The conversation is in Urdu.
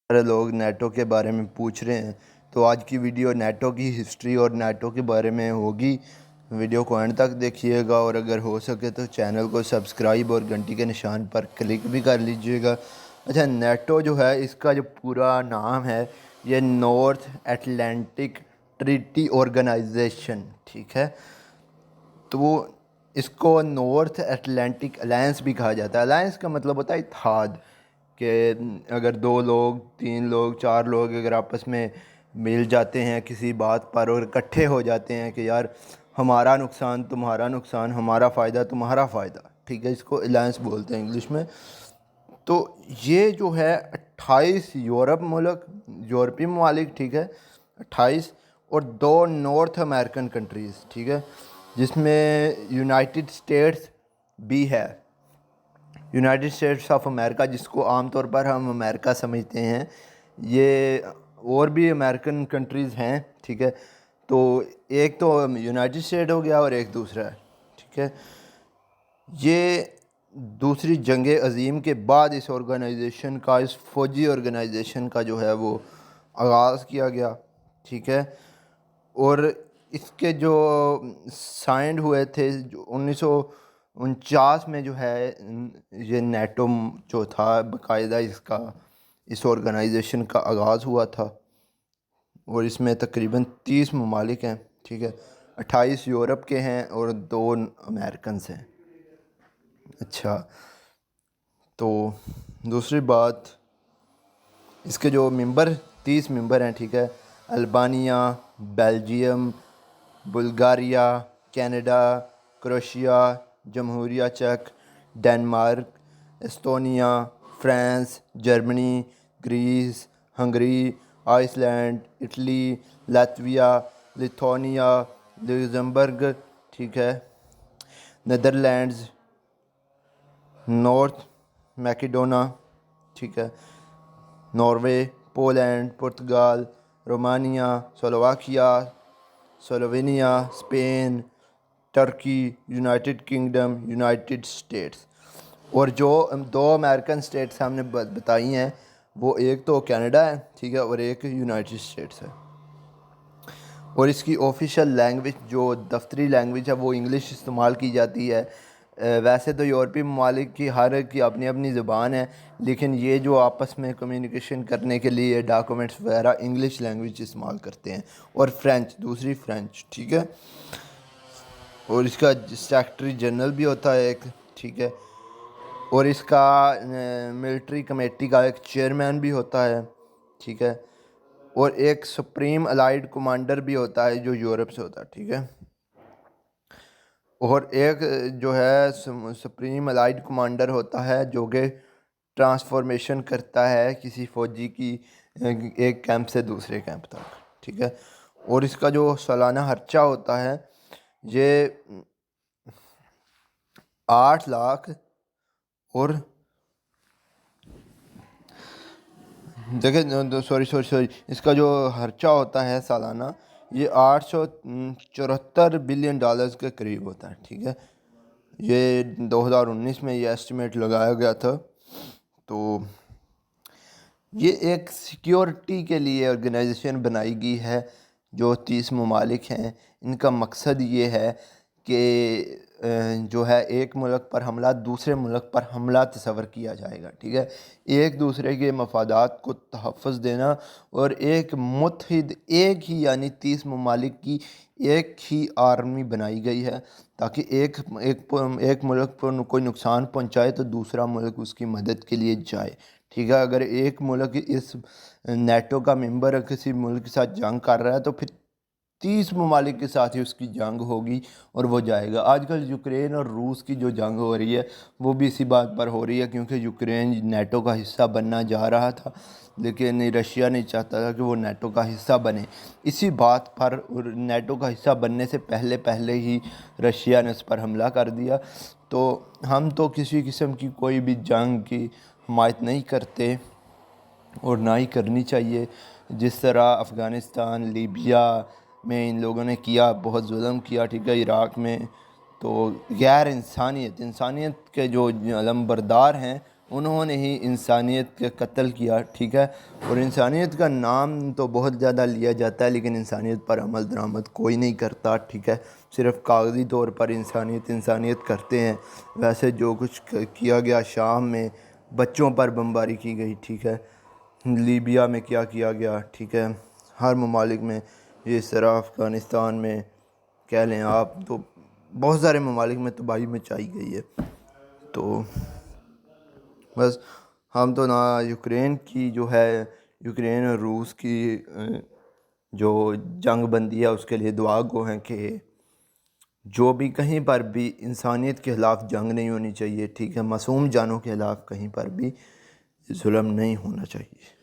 سارے لوگ نیٹو کے بارے میں پوچھ رہے ہیں، تو آج کی ویڈیو نیٹو کی ہسٹری اور نیٹو کے بارے میں ہوگی۔ ویڈیو کو اینڈ تک دیکھیے گا، اور اگر ہو سکے تو چینل کو سبسکرائب اور گھنٹی کے نشان پر کلک بھی کر لیجئے گا۔ اچھا، نیٹو جو ہے اس کا جو پورا نام ہے یہ نارتھ اٹلانٹک ٹریٹی آرگنائزیشن، ٹھیک ہے۔ تو اس کو نارتھ اٹلانٹک الائنس بھی کہا جاتا ہے۔ الائنس کا مطلب ہوتا ہے اتحاد، کہ اگر 2 لوگ 3 لوگ 4 لوگ اگر آپس میں مل جاتے ہیں کسی بات پر اور اکٹھے ہو جاتے ہیں کہ یار ہمارا نقصان تمہارا نقصان، ہمارا فائدہ تمہارا فائدہ، ٹھیک ہے، اس کو الائنس بولتے ہیں انگلش میں۔ تو یہ جو ہے 28 یورپی ممالک، ٹھیک ہے، 28، اور 2 نارتھ امریکن کنٹریز، ٹھیک ہے، جس میں یونائٹڈ اسٹیٹس بھی ہے، یونائٹڈ اسٹیٹس آف امریکہ، جس کو عام طور پر ہم امریکہ سمجھتے ہیں۔ یہ اور بھی امریکن کنٹریز ہیں، ٹھیک ہے۔ تو ایک تو یونائٹڈ اسٹیٹ ہو گیا اور ایک دوسرا ہے، ٹھیک ہے۔ یہ دوسری جنگ عظیم کے بعد اس آرگنائزیشن کا، اس فوجی آرگنائزیشن کا جو ہے وہ آغاز کیا گیا، ٹھیک ہے۔ اور اس کے جو سائنڈ ہوئے تھے جو 1949 میں جو ہے یہ نیٹو جو تھا باقاعدہ اس آرگنائزیشن کا آغاز ہوا تھا، اور اس میں تقریباً 30 ممالک ہیں، ٹھیک ہے، 28 یورپ کے ہیں اور 2 امریکنس ہیں۔ اچھا، تو دوسری بات، اس کے جو 30 ممبر ہیں، ٹھیک ہے، Albania, Belgium, Bulgaria, Canada, Croatia, جمہوریہ چیک، Denmark, Estonia, France, Germany, Greece, Hungary, Iceland, Italy, Latvia, Lithuania, Luxembourg, ٹھیک ہے، نیدرلینڈز، نارتھ میکیڈونا، ٹھیک ہے، Norway, Poland, Portugal, Romania, Slovakia, Slovenia, Spain, Turkey, United Kingdom, United States. اور جو 2 امریکن اسٹیٹس ہم نے بتائی ہیں، وہ ایک تو کینیڈا ہے، ٹھیک ہے، اور ایک یونائٹڈ اسٹیٹس ہے۔ اور اس کی آفیشیل لینگویج، جو دفتری لینگویج ہے، وہ انگلش استعمال کی جاتی ہے۔ ویسے تو یورپی ممالک کی ہر ایک کی اپنی اپنی زبان ہے، لیکن یہ جو آپس میں کمیونیکیشن کرنے کے لیے ڈاکومنٹس وغیرہ انگلش لینگویج استعمال کرتے ہیں، اور دوسری فرینچ، ٹھیک ہے۔ اور اس کا سیکرٹری جنرل بھی ہوتا ہے ایک، ٹھیک ہے، اور اس کا ملٹری کمیٹی کا ایک چیئرمین بھی ہوتا ہے، ٹھیک ہے، اور ایک سپریم الائیڈ کمانڈر بھی ہوتا ہے جو یورپ سے ہوتا ہے، ٹھیک ہے۔ اور ایک جو ہے سپریم الائیڈ کمانڈر ہوتا ہے جو کہ ٹرانسفارمیشن کرتا ہے کسی فوجی کی ایک کیمپ سے دوسرے کیمپ تک، ٹھیک ہے۔ اور اس کا جو سالانہ خرچہ ہوتا ہے یہ 8 لاکھ، اور دیکھیں سوری اس کا جو خرچہ ہوتا ہے سالانہ یہ $874 بلین کے قریب ہوتا ہے، ٹھیک ہے۔ یہ 2019 میں یہ ایسٹیمیٹ لگایا گیا تھا۔ تو یہ ایک سیکیورٹی کے لیے آرگنائزیشن بنائی گئی ہے جو 30 ممالک ہیں۔ ان کا مقصد یہ ہے کہ جو ہے ایک ملک پر حملہ دوسرے ملک پر حملہ تصور کیا جائے گا، ٹھیک ہے، ایک دوسرے کے مفادات کو تحفظ دینا، اور ایک متحد ایک ہی یعنی 30 ممالک کی ایک ہی آرمی بنائی گئی ہے، تاکہ ایک ملک پر کوئی نقصان پہنچائے تو دوسرا ملک اس کی مدد کے لیے جائے، ٹھیک ہے۔ اگر ایک ملک اس نیٹو کا ممبر کسی ملک کے ساتھ جنگ کر رہا ہے تو پھر 30 ممالک کے ساتھ ہی اس کی جنگ ہوگی اور وہ جائے گا۔ آج کل یوکرین اور روس کی جو جنگ ہو رہی ہے وہ بھی اسی بات پر ہو رہی ہے، کیونکہ یوکرین نیٹو کا حصہ بننا جا رہا تھا، لیکن رشیا نہیں چاہتا تھا کہ وہ نیٹو کا حصہ بنے۔ اسی بات پر نیٹو کا حصہ بننے سے پہلے ہی رشیا نے اس پر حملہ کر دیا۔ تو ہم تو کسی قسم کی کوئی بھی جنگ کی حمایت نہیں کرتے اور نہ ہی کرنی چاہیے، جس طرح افغانستان، لیبیا میں ان لوگوں نے کیا، بہت ظلم کیا، ٹھیک ہے، عراق میں۔ تو غیر انسانیت کے جو علم بردار ہیں انہوں نے ہی انسانیت کے قتل کیا، ٹھیک ہے. اور انسانیت کا نام تو بہت زیادہ لیا جاتا ہے لیکن انسانیت پر عمل درآمد کوئی نہیں کرتا، ٹھیک ہے. صرف کاغذی طور پر انسانیت کرتے ہیں. ویسے جو کچھ کیا گیا شام میں بچوں پر بمباری کی گئی، ٹھیک ہے. لیبیا میں کیا گیا، ٹھیک ہے. ہر ممالک میں اس طرح افغانستان میں کہہ لیں آپ، تو بہت سارے ممالک میں تباہی مچائی گئی ہے. تو بس ہم تو نہ یوکرین کی جو ہے، یوکرین اور روس کی جو جنگ بندی ہے اس کے لیے دعا گو ہیں کہ جو بھی کہیں پر بھی انسانیت کے خلاف جنگ نہیں ہونی چاہیے، ٹھیک ہے. معصوم جانوں کے خلاف کہیں پر بھی ظلم نہیں ہونا چاہیے.